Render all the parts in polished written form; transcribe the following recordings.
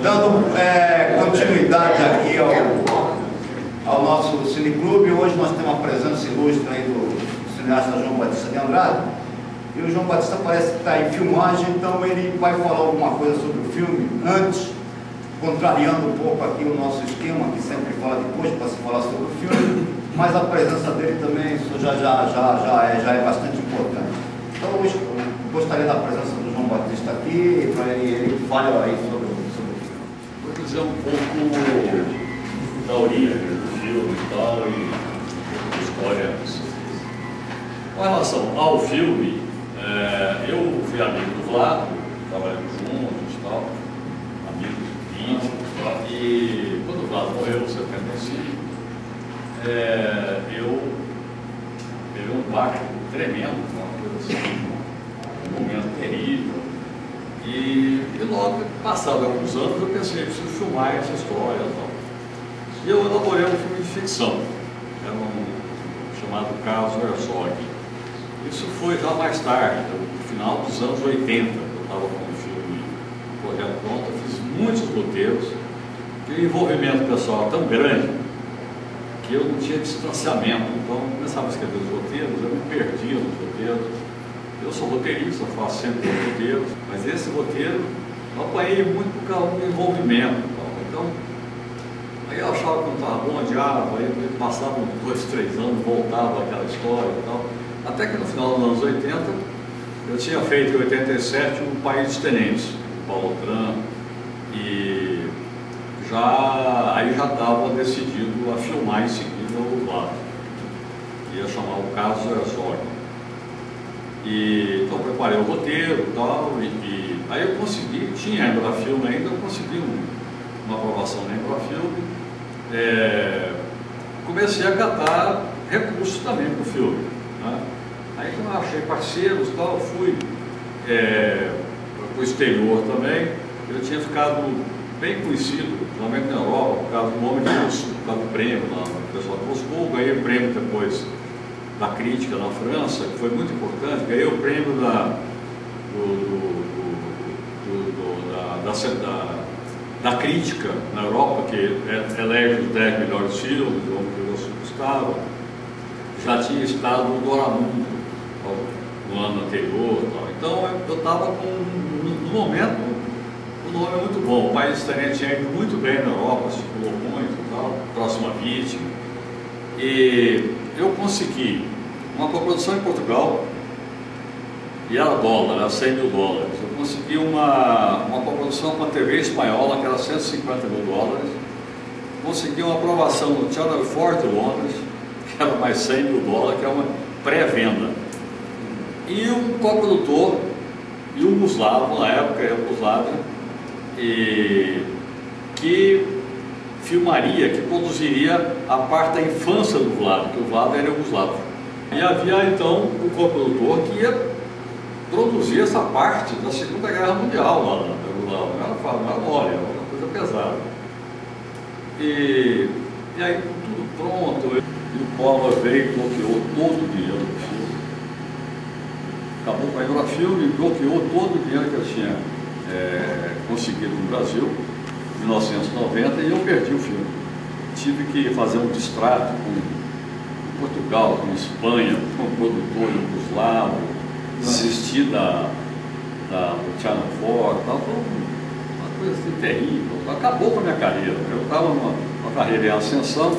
Dando continuidade aqui ao nosso cineclube, hoje nós temos uma presença ilustre aí do cineasta João Batista de Andrade. E o João Batista parece que está em filmagem, então ele vai falar alguma coisa sobre o filme antes, contrariando um pouco aqui o nosso esquema, que sempre fala depois para se falar sobre o filme, mas a presença dele também isso já é bastante importante. Então eu gostaria da presença do João Batista aqui, para ele falar aí sobre o filme. Vou dizer um pouco da origem do filme e tal, e da história. Com relação ao filme, eu fui amigo do Vlado, trabalhamos juntos e tal, amigos íntimos e tal, e quando o Vlado morreu, em 75, eu teve um baque tremendo, uma coisa assim, um momento terrível. E logo, passado alguns anos, eu pensei, preciso filmar essa história e tal. E eu elaborei um filme de ficção, era chamado Caso Herzog. Isso foi já mais tarde, no final dos anos 80, eu estava com o filme projeto pronto, eu fiz muitos roteiros, que o envolvimento pessoal tão grande, que eu não tinha distanciamento. Então, eu começava a escrever os roteiros, eu me perdia nos roteiros. Eu sou roteirista, faço sempre roteiros, mas esse roteiro eu apanhei muito por causa do envolvimento. Então, aí eu achava que não estava bom, adiava, aí passavam 2, 3 anos, voltava aquela história e tal. Até que no final dos anos 80, eu tinha feito em 87 o País dos Tenentes, o Paulo Tran, e aí já estava decidido a filmar em seguida o Vlado. Ia chamar o Caso Herzog. Então eu preparei o roteiro e tal, e aí eu consegui, tinha a Embrafilme ainda, eu consegui uma aprovação na Embrafilme. Comecei a catar recursos também para o filme, né? Aí eu achei parceiros e tal, fui para o exterior também. Eu tinha ficado bem conhecido, principalmente na Europa, por causa do Homem de Moscou, por causa do prêmio lá no pessoal de Moscou. Ganhei o prêmio depois da crítica na França, que foi muito importante. Ganhei o prêmio da crítica na Europa, que elege os 10 melhores filmes, onde eu estava. Já tinha estado no Doramundo no ano anterior. Tal. Então eu estava no momento, o nome é muito bom. O País dos Tenentes tinha ido muito bem na Europa, circulou muito e tal, Próxima Vítima. E eu consegui uma coprodução em Portugal, e era dólar, era 100 mil dólares. Eu consegui uma coprodução com a TV espanhola, que era 150 mil dólares. Consegui uma aprovação no Channel 4 de Londres, que era mais 100 mil dólares, que é uma pré-venda. E um coprodutor, iugoslavo, na época Iugoslávia, que filmaria, que produziria a parte da infância do Vlado, que o Vlado era iugoslavo. E havia então o coprodutor que ia produzir essa parte da Segunda Guerra Mundial lá na Iugoslávia. Não era mole, era uma coisa pesada. E aí tudo pronto, e o Collor veio e bloqueou todo o dinheiro do filme. Acabou com a Embrafilme e bloqueou todo o dinheiro que eu tinha conseguido no Brasil, em 1990, e eu perdi o filme. Tive que fazer um distrato com Portugal, com Espanha, com o produtor iugoslavo, desistir do Channel 4, tal. Foi uma coisa assim terrível. Acabou com a minha carreira. Eu estava numa carreira em ascensão.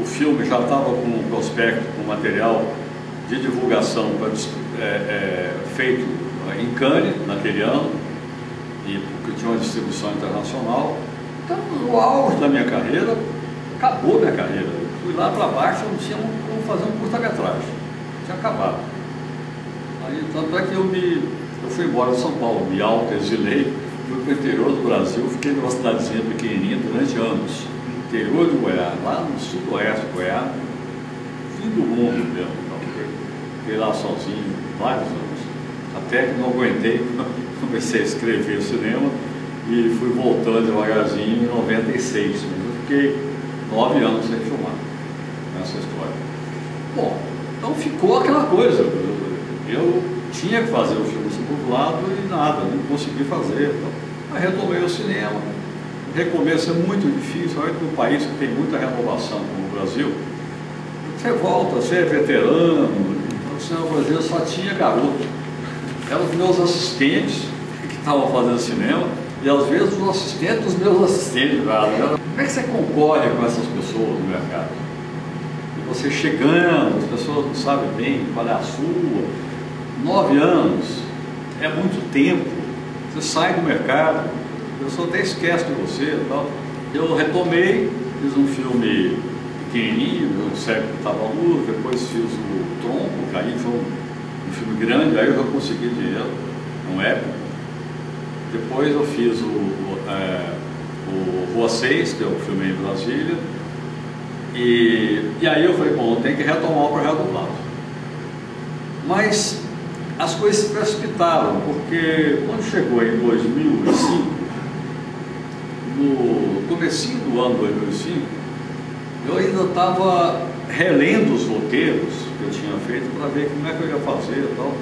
O filme já estava com um prospecto, com material de divulgação feito em Cannes naquele ano, porque tinha uma distribuição internacional. Então, no auge da minha carreira, acabou minha carreira. Eu fui lá para baixo, eu não tinha como fazer um curta-metragem. Tinha acabado. Aí, tanto é que eu fui embora de São Paulo, me auto-exilei, fui para o interior do Brasil, fiquei numa cidadezinha pequenininha durante anos. Interior de Goiás, lá no sudoeste de Goiás, fim do mundo mesmo. Então, fiquei lá sozinho vários anos. Até que não aguentei, comecei a escrever cinema e fui voltando devagarzinho em 96. Mas eu fiquei 9 anos sem filmar nessa história. Bom, então ficou aquela coisa. Eu tinha que fazer o filme do lado e nada, não consegui fazer. Então. Mas retomei o cinema. O recomeço é muito difícil, principalmente num país que tem muita renovação, como o Brasil. Você volta, você é veterano, então o cinema brasileiro só tinha garoto. Eram os meus assistentes que estavam fazendo cinema, e às vezes os assistentes dos meus assistentes. Como é que você concorre com essas pessoas no mercado? E você chegando, as pessoas não sabem bem qual é a sua. 9 anos é muito tempo. Você sai do mercado, a pessoa até esquece de você e tal. Eu retomei, fiz um filme pequenininho, o Cego que estava à luz, depois fiz o Tronco, que aí foi um filme grande, aí eu já consegui dinheiro, um épico. Depois eu fiz o Rua 6, que é o filme em Brasília, e aí eu falei, bom, eu tenho que retomar o Projeto do Lado. Mas as coisas se precipitaram, porque quando chegou em 2005, no comecinho do ano 2005, eu ainda estava relendo os roteiros que eu tinha feito para ver como é que eu ia fazer e tal,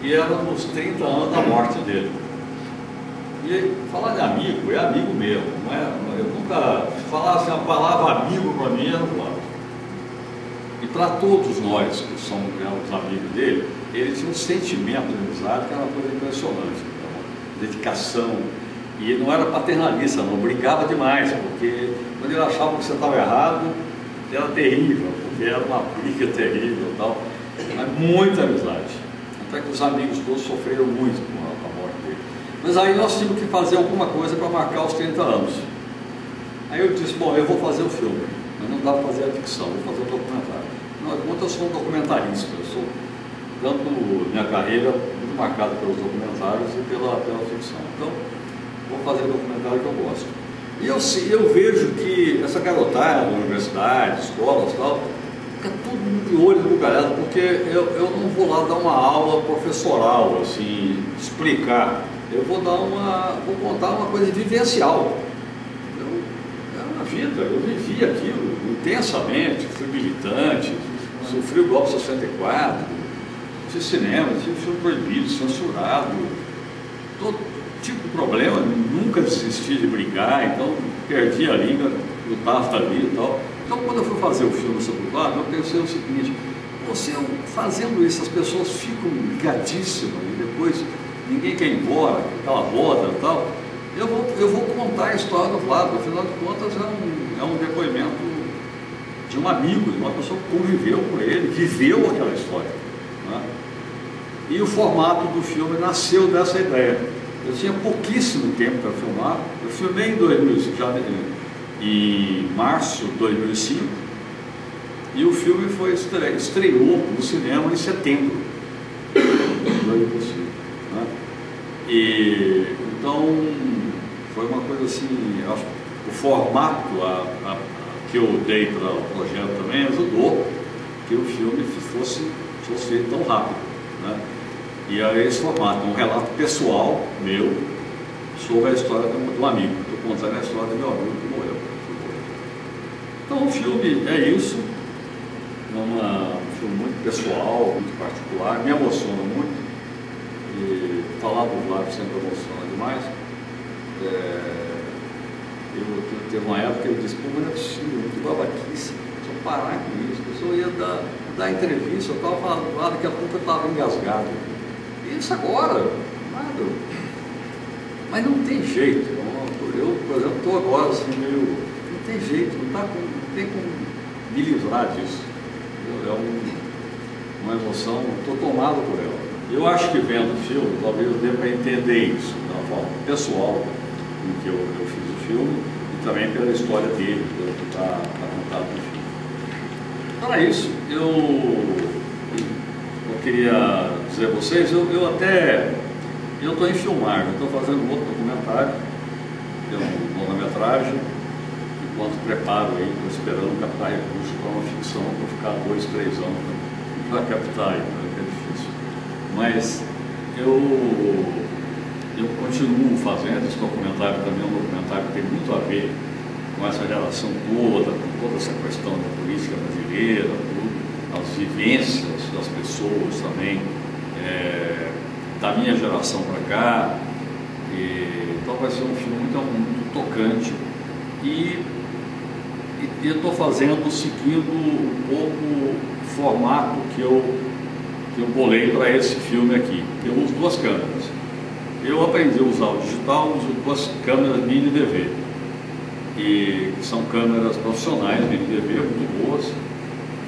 e era nos 30 anos da morte dele. E falar de amigo é amigo mesmo, não é? Eu nunca falasse a palavra amigo para mim, era claro. E para todos nós que somos os amigos dele, ele tinha um sentimento de amizade que era uma coisa impressionante, então, dedicação. E ele não era paternalista, não, brincava demais, porque quando ele achava que você estava errado, era terrível, porque era uma briga terrível e tal, mas muita amizade. Até que os amigos todos sofreram muito com a morte dele. Mas aí nós tínhamos que fazer alguma coisa para marcar os 30 anos. Aí eu disse, bom, eu vou fazer o filme, mas não dá para fazer a ficção, vou fazer o documentário. Não, enquanto eu sou um documentarista, eu sou, tanto minha carreira, muito marcada pelos documentários e pela ficção. Então, vou fazer o documentário que eu gosto. E eu vejo que essa garotada, universidade, escolas e tal, fica tudo de olho bugalhado, porque eu não vou lá dar uma aula professoral, assim, explicar. Eu vou contar uma coisa vivencial. Era uma vida, eu vivi aquilo intensamente, fui militante, sofri o golpe 64, fiz cinema, tive filme proibido, censurado, todo tipo de problema, nunca desisti de brigar, então perdi a língua, lutava ali e tal. Então quando eu fui fazer o filme sobre o Lado, eu pensei o seguinte, você fazendo isso, as pessoas ficam ligadíssimas e depois ninguém quer ir embora, aquela roda e tal, eu vou contar a história do Vlado, afinal de contas é um depoimento de um amigo, de uma pessoa que conviveu com ele, viveu aquela história, né? E o formato do filme nasceu dessa ideia. Eu tinha pouquíssimo tempo para filmar, eu filmei em março de 2005 e o filme estreou no cinema em setembro de 2005, né? E então foi uma coisa assim, acho que o formato que eu dei para o projeto também ajudou que o filme fosse feito tão rápido, né? E é esse formato, um relato pessoal meu sobre a história de um amigo. Estou contando a história do meu amigo que morreu. Então o filme é isso, é um filme muito pessoal, muito particular, me emociona muito. E falar do Vlado sempre emociona demais. Teve uma época que eu disse, pô, mas não é possível, muito babaquice, deixa eu parar com isso. A pessoa ia dar entrevista, eu estava falando lá, daqui a pouco eu estava engasgado. Isso agora, nada. Mas não tem jeito. Eu, por exemplo, estou agora assim meio. Não tem jeito, não tem como me livrar disso. É uma emoção, estou tomado por ela. Eu acho que vendo o filme, talvez eu dê para entender isso, de uma forma pessoal, em que eu fiz o filme, e também pela história dele, pelo que está contado no filme. Para isso, eu queria dizer a vocês, eu estou em filmar, eu estou fazendo um outro documentário, que é uma longa-metragem, enquanto preparo aí, estou esperando captar recursos para uma ficção, para ficar 2, 3 anos para captar aí, que é difícil. Mas eu continuo fazendo esse documentário também, é um documentário que tem muito a ver com essa geração toda, com toda essa questão da política brasileira, as vivências das pessoas também, da minha geração para cá, Então vai ser um filme muito tocante e eu estou seguindo um pouco o formato que eu bolei para esse filme aqui. Eu uso 2 câmeras. Eu aprendi a usar o digital, uso 2 câmeras mini DV, que são câmeras profissionais mini DV, muito boas.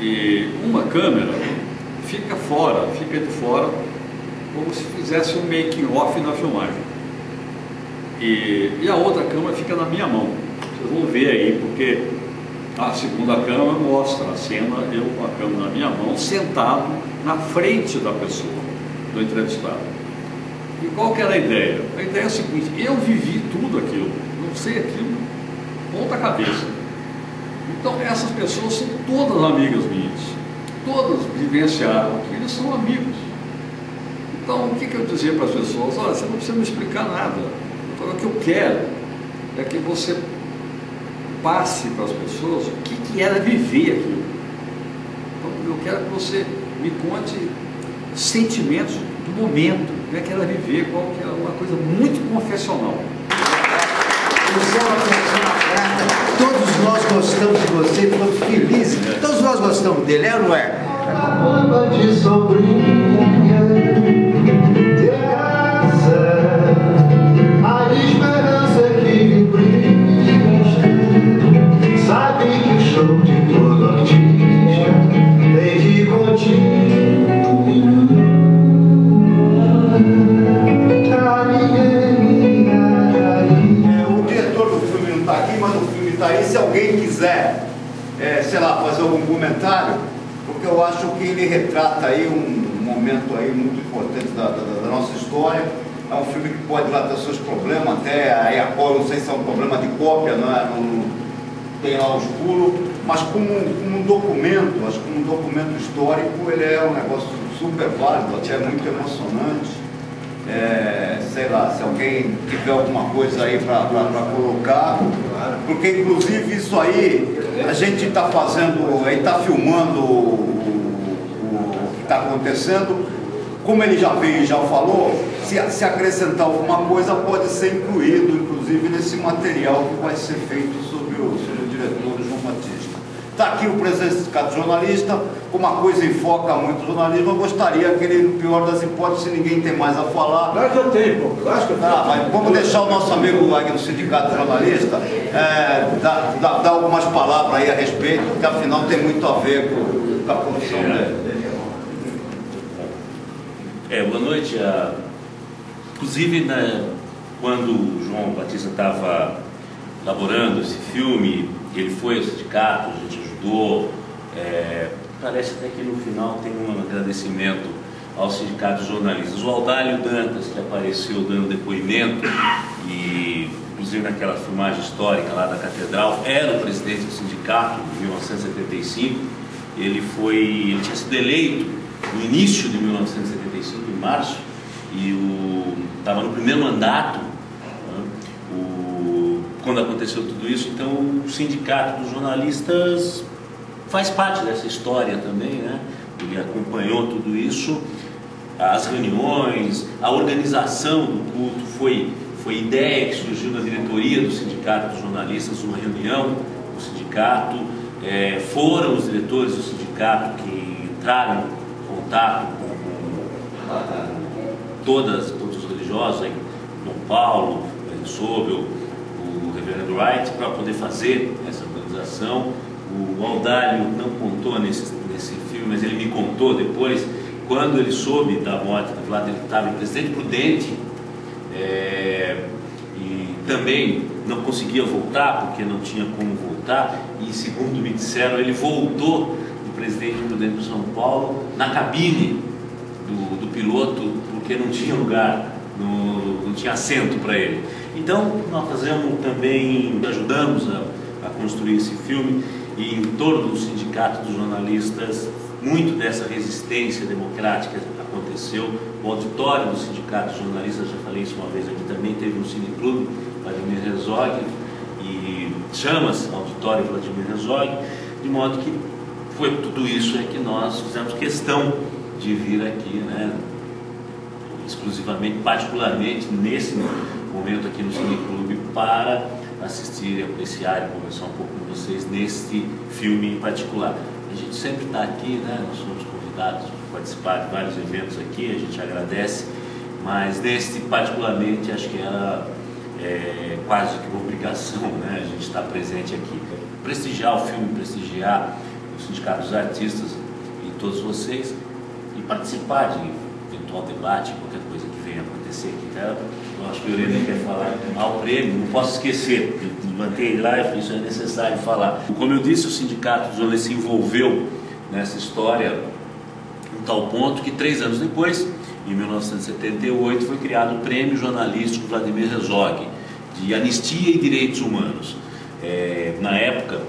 E uma câmera fica de fora, como se fizesse um making-off na filmagem. E a outra câmera fica na minha mão. Vocês vão ver aí, porque a segunda câmera mostra a cena, eu com a câmera na minha mão, sentado na frente da pessoa, do entrevistado. E qual que era a ideia? A ideia é a seguinte: eu vivi tudo aquilo, não sei aquilo, ponta cabeça. Então essas pessoas são todas amigas minhas, todas vivenciaram aquilo, eles são amigos. Então o que eu dizia para as pessoas? Olha, você não precisa me explicar nada. Então, o que eu quero é que você passe para as pessoas o que era viver aquilo. Então, eu quero que você me conte sentimentos do momento, como é que era viver, qual que era uma coisa muito confessional. Todos nós gostamos de você, ficamos felizes, todos nós gostamos dele, é ou não é? De sobrinha, de graça, a esperança que brilha, sabe que o show de todo artista tem que continuar. O diretor do filme não está aqui, mas o filme está aí. Se alguém quiser, sei lá, fazer algum comentário, porque eu acho que ele retrata aí um momento aí muito importante da nossa história. É um filme que pode lá ter seus problemas, até aí agora não sei se é um problema de cópia, não tem lá os pulos, mas como um documento, acho que como um documento histórico, ele é um negócio super válido, até muito emocionante. Sei lá, se alguém tiver alguma coisa aí para colocar, porque inclusive isso aí a gente está fazendo, aí está filmando o que está acontecendo. Como ele já veio e já falou, se acrescentar alguma coisa pode ser incluído, inclusive nesse material que vai ser feito sobre o diretor João Batista. Está aqui o presidente do Sindicato de Jornalista, como a coisa enfoca muito o jornalismo, eu gostaria que ele, no pior das hipóteses, se ninguém tem mais a falar... Claro que eu tenho, pô. Mas vamos deixar o nosso amigo aqui do Sindicato de Jornalista dar algumas palavras aí a respeito, porque afinal tem muito a ver com a profissão dele. Boa noite. Inclusive, né, quando o João Batista estava elaborando esse filme, ele foi ao sindicato, a gente ajudou. Parece até que no final tem um agradecimento ao Sindicato de Jornalistas. O Aldálio Dantas, que apareceu dando depoimento, e inclusive naquela filmagem histórica lá da Catedral, era o presidente do sindicato em 1975. Ele tinha sido eleito no início de 1975, em março, e estava no primeiro mandato, quando aconteceu tudo isso. Então o Sindicato dos Jornalistas faz parte dessa história também, né? Ele acompanhou tudo isso, as reuniões, a organização do culto foi ideia que surgiu da diretoria do Sindicato dos Jornalistas, uma reunião do sindicato. Foram os diretores do sindicato que entraram em contato com todos os religiosos, aí, Dom Paulo, o Sobel, o reverendo Wright, para poder fazer essa organização. O Aldálio não contou nesse filme, mas ele me contou depois, quando ele soube da morte do Vlad, ele estava em Presidente Prudente, e também não conseguia voltar, porque não tinha como voltar, e segundo me disseram, ele voltou de Presidente Prudente para São Paulo, na cabine do piloto, porque não tinha lugar, não tinha assento para ele. Então nós ajudamos a construir esse filme, e em torno do Sindicato dos Jornalistas, muito dessa resistência democrática aconteceu. O auditório do Sindicato dos Jornalistas, já falei isso uma vez aqui também, teve um cineclube, Vladimir Herzog, e chama-se Auditório Vladimir Herzog, de modo que foi tudo isso que nós fizemos questão de vir aqui, né, exclusivamente, particularmente momento aqui no Cineclube para assistir, apreciar e conversar um pouco com vocês neste filme em particular. A gente sempre está aqui, né? Nós somos convidados para participar de vários eventos aqui, a gente agradece, mas neste particularmente acho que era quase que uma obrigação, né? A gente estar presente aqui, prestigiar o filme, prestigiar o Sindicato dos Artistas e todos vocês e participar de eventual debate, qualquer coisa que venha acontecer aqui. Eu acho que o Helena quer falar ao prêmio, não posso esquecer, manter lá, isso é necessário falar. Como eu disse, o Sindicato dos Jornalistas se envolveu nessa história em tal ponto que 3 anos depois, em 1978, foi criado o Prêmio Jornalístico Vladimir Herzog, de Anistia e Direitos Humanos. Na época,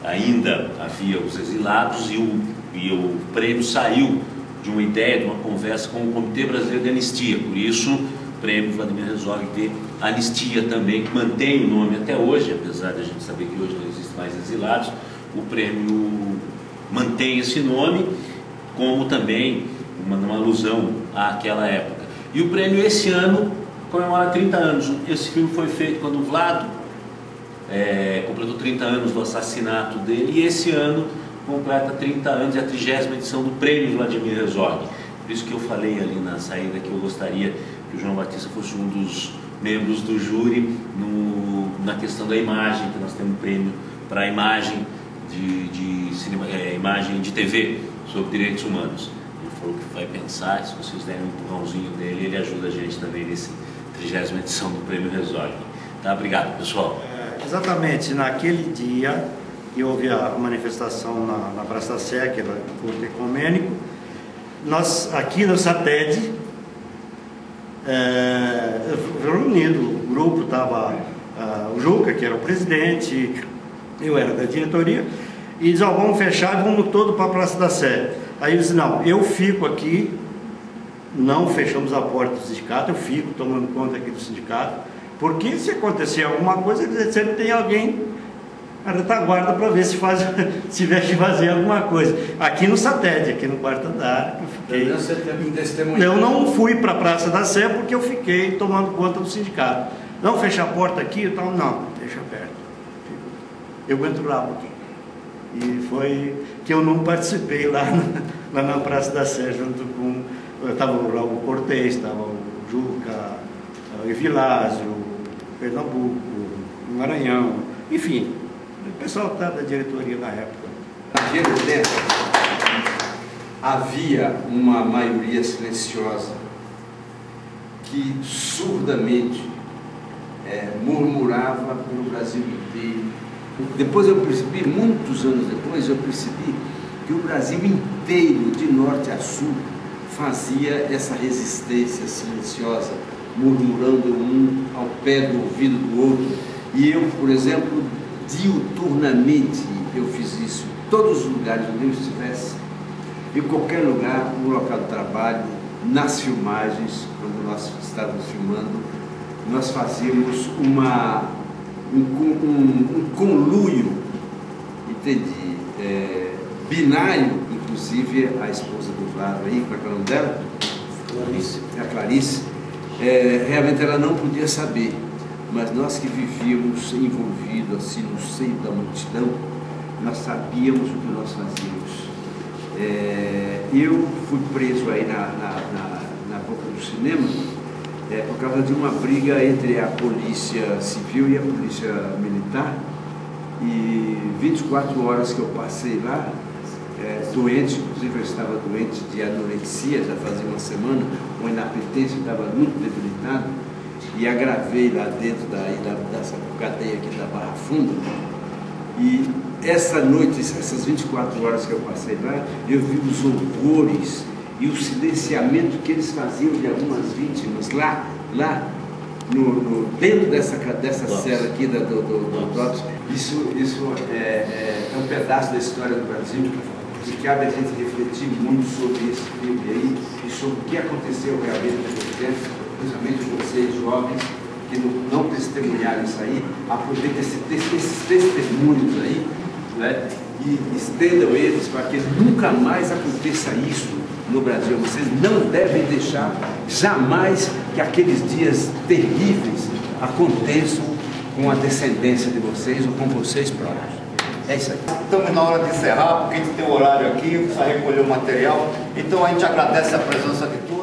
ainda havia os exilados e o prêmio saiu de uma ideia, de uma conversa com o Comitê Brasileiro de Anistia. Por isso, o Prêmio Vladimir Herzog de Anistia também, que mantém o nome até hoje, apesar de a gente saber que hoje não existem mais exilados, o prêmio mantém esse nome, como também uma alusão àquela época. E o prêmio esse ano comemora 30 anos. Esse filme foi feito quando o Vlado completou 30 anos do assassinato dele, e esse ano completa 30 anos e a 30ª edição do Prêmio Vladimir Herzog. Por isso que eu falei ali na saída que eu gostaria que o João Batista fosse um dos membros do júri na questão da imagem, que nós temos um prêmio para a imagem de cinema, imagem de TV sobre direitos humanos. Ele falou que vai pensar, se vocês derem um empurrãozinho dele, ele ajuda a gente também nessa 30ª edição do Prêmio Herzog. Tá? Obrigado, pessoal. Exatamente, naquele dia que houve a manifestação na Praça da Sé, que era o culto ecumênico, nós aqui no SATED, reunido, o grupo estava o Juca, que era o presidente, eu era da diretoria, e disse, vamos fechar e vamos todo para a Praça da Sé. Aí eu disse, não, eu fico aqui, não fechamos a porta do sindicato, eu fico tomando conta aqui do sindicato, porque se acontecer alguma coisa, sempre tem alguém na retaguarda para ver se tiver que fazer alguma coisa. Aqui no SATED, aqui no 4º andar, eu fiquei. Eu não fui para a Praça da Sé porque eu fiquei tomando conta do sindicato. Não, fecha a porta aqui e tal, não, deixa aberto. Eu entro lá um pouquinho. E foi que eu não participei lá na Praça da Sé, junto com. Estava lá o Cortez, estava o Juca, o Evilásio, o Pernambuco, o Maranhão, enfim. O pessoal está da diretoria na época. Naquele tempo, havia uma maioria silenciosa que surdamente murmurava pelo Brasil inteiro. Depois eu percebi, muitos anos depois, eu percebi que o Brasil inteiro, de norte a sul, fazia essa resistência silenciosa, murmurando um ao pé do ouvido do outro. E eu, por exemplo, diuturnamente eu fiz isso em todos os lugares onde eu estivesse, em qualquer lugar, no local de trabalho, nas filmagens, quando nós estávamos filmando, nós fazíamos um conluio, entendi, binário, inclusive a esposa do Vlado aí, qual é o nome dela? Clarice. A Clarice, realmente ela não podia saber, mas nós que vivíamos envolvidos assim no seio da multidão, nós sabíamos o que nós fazíamos. Eu fui preso aí na boca do cinema por causa de uma briga entre a polícia civil e a polícia militar, e 24 horas que eu passei lá, doente, inclusive eu estava doente de anorexia, já fazia uma semana, uma inapetência, estava muito debilitado, e agravei lá dentro dessa cadeia aqui da Barra Funda. E essa noite, essas 24 horas que eu passei lá, eu vi os horrores e o silenciamento que eles faziam de algumas vítimas lá dentro dessa cela aqui do DOPS. Isso é um pedaço da história do Brasil, que cabe a gente refletir muito sobre esse filme aí e sobre o que aconteceu realmente naquele tempo, principalmente vocês jovens que não testemunharam isso aí, aproveitem esses testemunhos aí, né, e estendam eles para que nunca mais aconteça isso no Brasil. Vocês não devem deixar jamais que aqueles dias terríveis aconteçam com a descendência de vocês ou com vocês próprios. É isso aí. Estamos na hora de encerrar, porque a gente tem um horário aqui, precisa recolher o material. Então a gente agradece a presença de todos.